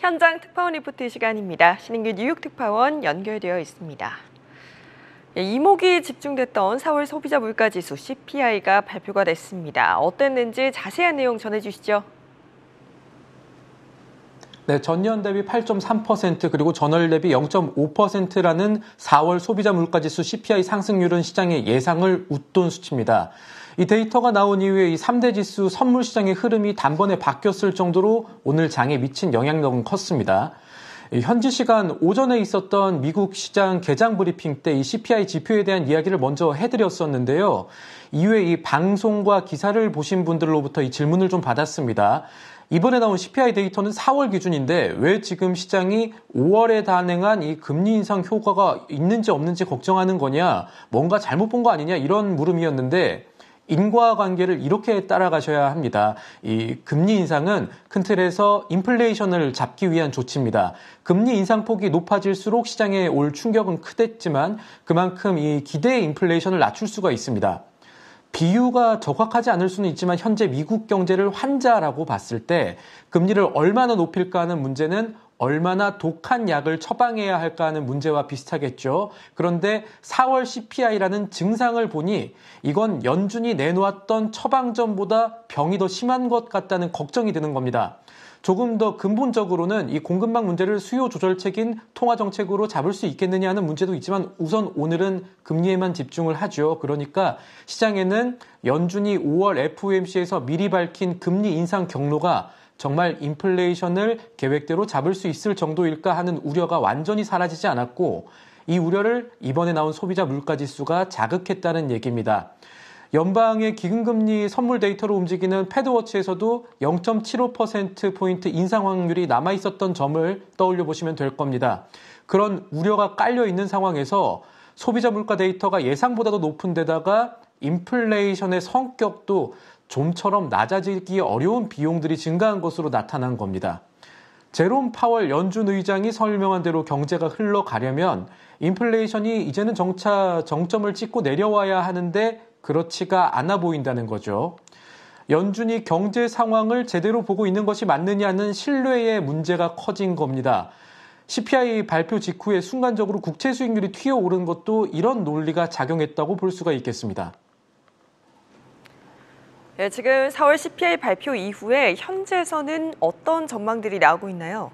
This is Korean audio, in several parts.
현장 특파원 리포트 시간입니다. 신인규 뉴욕 특파원 연결되어 있습니다. 이목이 집중됐던 4월 소비자 물가지수 CPI가 발표가 됐습니다. 어땠는지 자세한 내용 전해주시죠. 네, 전년 대비 8.3% 그리고 전월 대비 0.5%라는 4월 소비자 물가지수 CPI 상승률은 시장의 예상을 웃돈 수치입니다. 이 데이터가 나온 이후에 이 3대 지수 선물 시장의 흐름이 단번에 바뀌었을 정도로 오늘 장에 미친 영향력은 컸습니다. 현지 시간 오전에 있었던 미국 시장 개장 브리핑 때 이 CPI 지표에 대한 이야기를 먼저 해드렸었는데요. 이후에 이 방송과 기사를 보신 분들로부터 이 질문을 좀 받았습니다. 이번에 나온 CPI 데이터는 4월 기준인데 왜 지금 시장이 5월에 단행한 이 금리 인상 효과가 있는지 없는지 걱정하는 거냐, 뭔가 잘못 본 거 아니냐 이런 물음이었는데 인과관계를 이렇게 따라가셔야 합니다. 이 금리 인상은 큰 틀에서 인플레이션을 잡기 위한 조치입니다. 금리 인상폭이 높아질수록 시장에 올 충격은 크댔지만 그만큼 이 기대 인플레이션을 낮출 수가 있습니다. 비유가 정확하지 않을 수는 있지만 현재 미국 경제를 환자라고 봤을 때 금리를 얼마나 높일까 하는 문제는 얼마나 독한 약을 처방해야 할까 하는 문제와 비슷하겠죠. 그런데 4월 CPI라는 증상을 보니 이건 연준이 내놓았던 처방전보다 병이 더 심한 것 같다는 걱정이 드는 겁니다. 조금 더 근본적으로는 이 공급망 문제를 수요 조절책인 통화정책으로 잡을 수 있겠느냐 하는 문제도 있지만 우선 오늘은 금리에만 집중을 하죠. 그러니까 시장에는 연준이 5월 FOMC에서 미리 밝힌 금리 인상 경로가 정말 인플레이션을 계획대로 잡을 수 있을 정도일까 하는 우려가 완전히 사라지지 않았고 이 우려를 이번에 나온 소비자 물가지수가 자극했다는 얘기입니다. 연방의 기금금리 선물 데이터로 움직이는 패드워치에서도 0.75%포인트 인상 확률이 남아있었던 점을 떠올려 보시면 될 겁니다. 그런 우려가 깔려 있는 상황에서 소비자 물가 데이터가 예상보다도 높은 데다가 인플레이션의 성격도 좀처럼 낮아지기 어려운 비용들이 증가한 것으로 나타난 겁니다. 제롬 파월 연준 의장이 설명한 대로 경제가 흘러가려면 인플레이션이 이제는 정차 정점을 찍고 내려와야 하는데 그렇지가 않아 보인다는 거죠. 연준이 경제 상황을 제대로 보고 있는 것이 맞느냐는 신뢰의 문제가 커진 겁니다. CPI 발표 직후에 순간적으로 국채 수익률이 튀어오른 것도 이런 논리가 작용했다고 볼 수가 있겠습니다. 네, 지금 4월 CPI 발표 이후에 현재에서는 어떤 전망들이 나오고 있나요?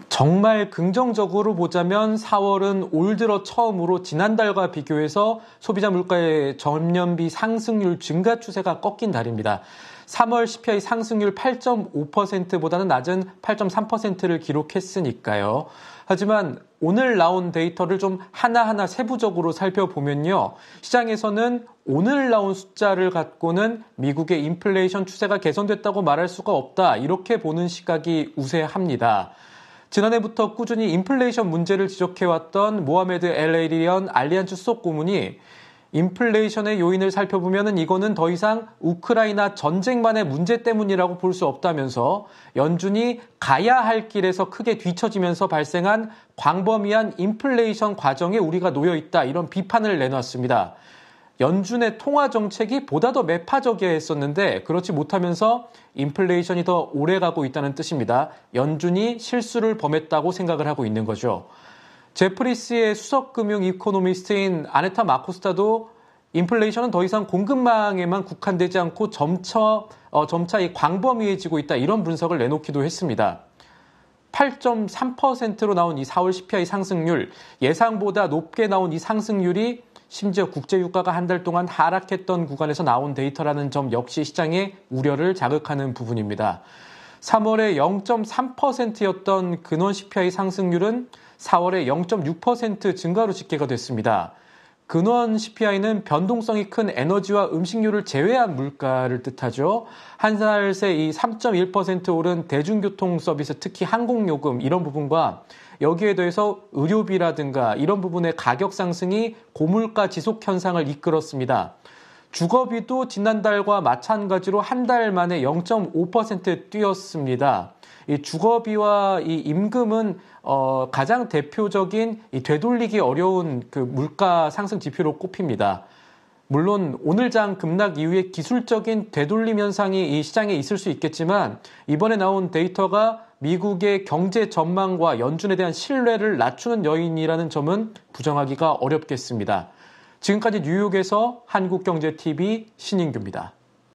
정말 긍정적으로 보자면 4월은 올 들어 처음으로 지난달과 비교해서 소비자 물가의 전년비 상승률 증가 추세가 꺾인 달입니다. 3월 CPI 상승률 8.5%보다는 낮은 8.3%를 기록했으니까요. 하지만 오늘 나온 데이터를 좀 하나하나 세부적으로 살펴보면요. 시장에서는 오늘 나온 숫자를 갖고는 미국의 인플레이션 추세가 개선됐다고 말할 수가 없다. 이렇게 보는 시각이 우세합니다. 지난해부터 꾸준히 인플레이션 문제를 지적해왔던 모하메드 엘 에리언 알리안츠 수석 고문이 인플레이션의 요인을 살펴보면 이거는 더 이상 우크라이나 전쟁만의 문제 때문이라고 볼 수 없다면서 연준이 가야 할 길에서 크게 뒤처지면서 발생한 광범위한 인플레이션 과정에 우리가 놓여 있다 이런 비판을 내놨습니다. 연준의 통화 정책이 보다 더 매파적이했었는데 그렇지 못하면서 인플레이션이 더 오래 가고 있다는 뜻입니다. 연준이 실수를 범했다고 생각을 하고 있는 거죠. 제프리스의 수석금융 이코노미스트인 아네타 마코스타도 인플레이션은 더 이상 공급망에만 국한되지 않고 점차 이 광범위해지고 있다 이런 분석을 내놓기도 했습니다. 8.3%로 나온 이 4월 CPI 상승률, 예상보다 높게 나온 이 상승률이 심지어 국제유가가 한 달 동안 하락했던 구간에서 나온 데이터라는 점 역시 시장의 우려를 자극하는 부분입니다. 3월에 0.3%였던 근원 CPI 상승률은 4월에 0.6% 증가로 집계가 됐습니다. 근원 CPI는 변동성이 큰 에너지와 음식료를 제외한 물가를 뜻하죠. 한 달 새 이 3.1% 오른 대중교통 서비스, 특히 항공요금 이런 부분과 여기에 더해서 의료비라든가 이런 부분의 가격 상승이 고물가 지속 현상을 이끌었습니다. 주거비도 지난달과 마찬가지로 한 달 만에 0.5% 뛰었습니다. 이 주거비와 이 임금은 가장 대표적인 이 되돌리기 어려운 그 물가 상승 지표로 꼽힙니다. 물론 오늘 장 급락 이후에 기술적인 되돌림 현상이 이 시장에 있을 수 있겠지만 이번에 나온 데이터가 미국의 경제 전망과 연준에 대한 신뢰를 낮추는 요인이라는 점은 부정하기가 어렵겠습니다. 지금까지 뉴욕에서 한국경제TV 신인규입니다.